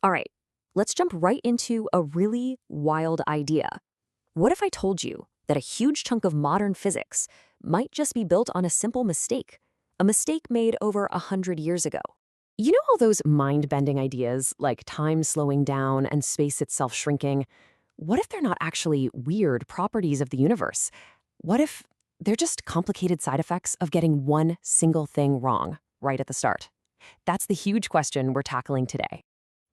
All right, let's jump right into a really wild idea. What if I told you that a huge chunk of modern physics might just be built on a simple mistake? A mistake made over 100 years ago. You know all those mind-bending ideas, like time slowing down and space itself shrinking? What if they're not actually weird properties of the universe? What if they're just complicated side effects of getting one single thing wrong right at the start? That's the huge question we're tackling today.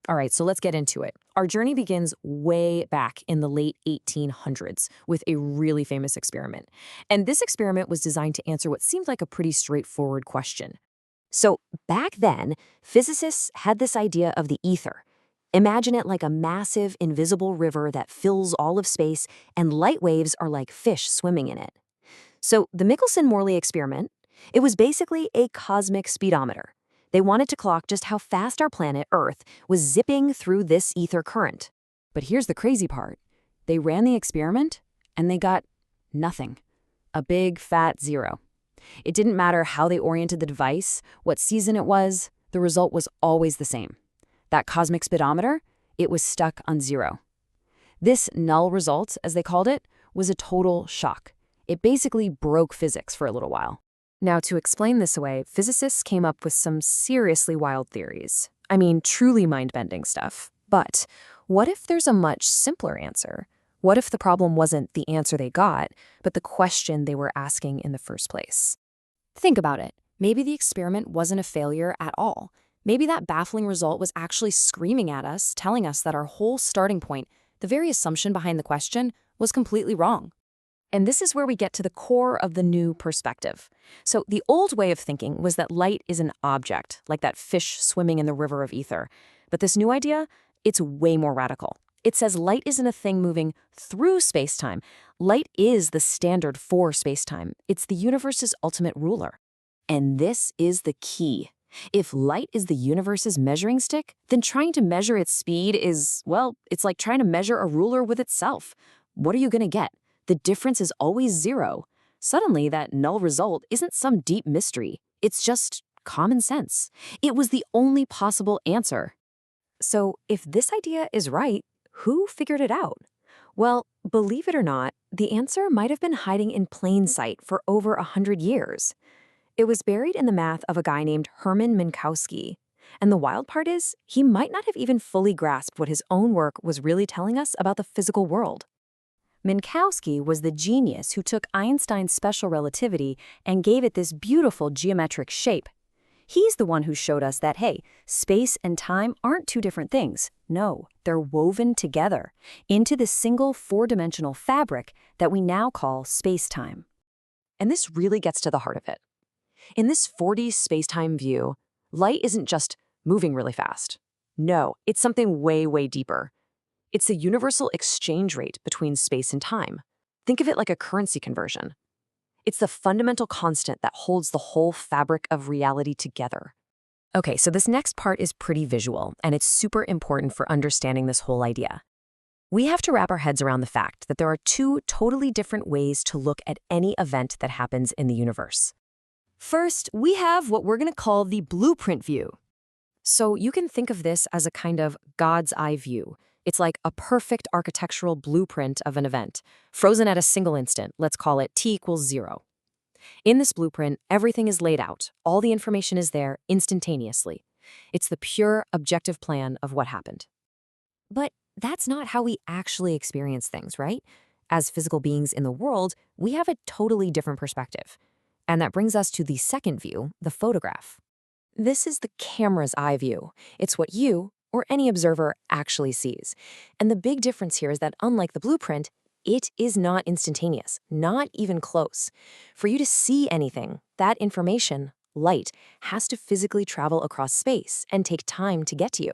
All right, so let's get into it. Our journey begins way back in the late 1800s with a really famous experiment. And this experiment was designed to answer what seemed like a pretty straightforward question. So back then, physicists had this idea of the ether. Imagine it like a massive, invisible river that fills all of space, and light waves are like fish swimming in it. So the Michelson-Morley experiment, it was basically a cosmic speedometer. They wanted to clock just how fast our planet, Earth, was zipping through this ether current. But here's the crazy part. They ran the experiment, and they got nothing. A big, fat zero. It didn't matter how they oriented the device, what season it was, the result was always the same. That cosmic speedometer, it was stuck on zero. This null result, as they called it, was a total shock. It basically broke physics for a little while. Now, to explain this away, physicists came up with some seriously wild theories. I mean, truly mind-bending stuff. But what if there's a much simpler answer? What if the problem wasn't the answer they got, but the question they were asking in the first place? Think about it. Maybe the experiment wasn't a failure at all. Maybe that baffling result was actually screaming at us, telling us that our whole starting point, the very assumption behind the question, was completely wrong. And this is where we get to the core of the new perspective. So the old way of thinking was that light is an object, like that fish swimming in the river of ether. But this new idea, it's way more radical. It says light isn't a thing moving through space-time. Light is the standard for space-time. It's the universe's ultimate ruler. And this is the key. If light is the universe's measuring stick, then trying to measure its speed is, well, it's like trying to measure a ruler with itself. What are you going to get? The difference is always zero. Suddenly, that null result isn't some deep mystery. It's just common sense. It was the only possible answer. So if this idea is right, who figured it out? Well, believe it or not, the answer might have been hiding in plain sight for over 100 years. It was buried in the math of a guy named Hermann Minkowski. And the wild part is, he might not have even fully grasped what his own work was really telling us about the physical world. Minkowski was the genius who took Einstein's special relativity and gave it this beautiful geometric shape. He's the one who showed us that, hey, space and time aren't two different things. No, they're woven together into the single four-dimensional fabric that we now call space-time. And this really gets to the heart of it. In this 4D space-time view, light isn't just moving really fast. No, it's something way, way deeper. It's the universal exchange rate between space and time. Think of it like a currency conversion. It's the fundamental constant that holds the whole fabric of reality together. Okay, so this next part is pretty visual, and it's super important for understanding this whole idea. We have to wrap our heads around the fact that there are two totally different ways to look at any event that happens in the universe. First, we have what we're going to call the blueprint view. So you can think of this as a kind of God's eye view. It's like a perfect architectural blueprint of an event, frozen at a single instant. Let's call it t equals 0. In this blueprint, everything is laid out. All the information is there instantaneously. It's the pure, objective plan of what happened. But that's not how we actually experience things, right? As physical beings in the world, we have a totally different perspective. And that brings us to the second view, the photograph. This is the camera's eye view. It's what you, or any observer, actually sees. And the big difference here is that unlike the blueprint, it is not instantaneous, not even close. For you to see anything, that information, light, has to physically travel across space and take time to get to you.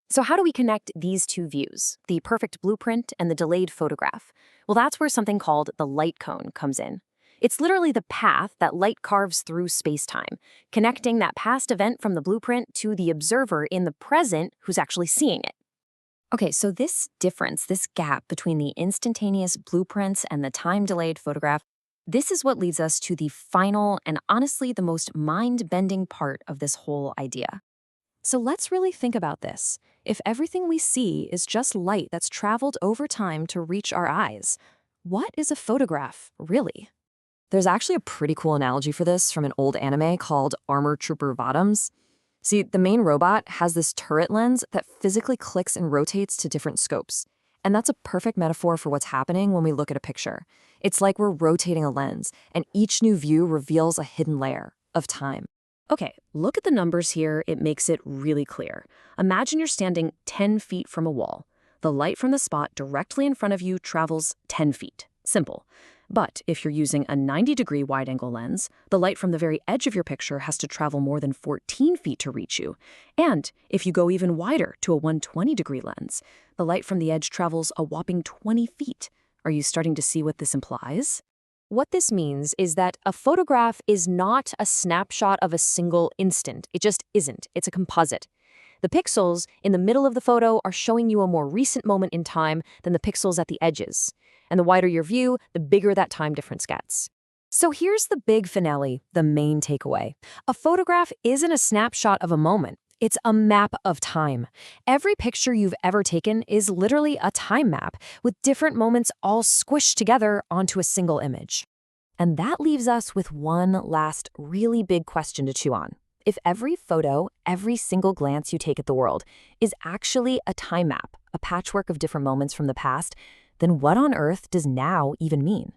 So how do we connect these two views, the perfect blueprint and the delayed photograph? Well, that's where something called the light cone comes in. It's literally the path that light carves through space-time, connecting that past event from the blueprint to the observer in the present who's actually seeing it. Okay, so this difference, this gap between the instantaneous blueprints and the time-delayed photograph, this is what leads us to the final and honestly the most mind-bending part of this whole idea. So let's really think about this. If everything we see is just light that's traveled over time to reach our eyes, what is a photograph, really? There's actually a pretty cool analogy for this from an old anime called Armor Trooper Bottoms. See, the main robot has this turret lens that physically clicks and rotates to different scopes. And that's a perfect metaphor for what's happening when we look at a picture. It's like we're rotating a lens, and each new view reveals a hidden layer of time. Okay, look at the numbers here. It makes it really clear. Imagine you're standing 10 feet from a wall. The light from the spot directly in front of you travels 10 feet. Simple. But if you're using a 90-degree wide-angle lens, the light from the very edge of your picture has to travel more than 14 feet to reach you. And if you go even wider to a 120-degree lens, the light from the edge travels a whopping 20 feet. Are you starting to see what this implies? What this means is that a photograph is not a snapshot of a single instant. It just isn't. It's a composite. The pixels in the middle of the photo are showing you a more recent moment in time than the pixels at the edges. And the wider your view, the bigger that time difference gets. So here's the big finale, the main takeaway. A photograph isn't a snapshot of a moment. It's a map of time. Every picture you've ever taken is literally a time map, with different moments all squished together onto a single image. And that leaves us with one last really big question to chew on. If every photo, every single glance you take at the world is actually a time map, a patchwork of different moments from the past, then what on earth does now even mean?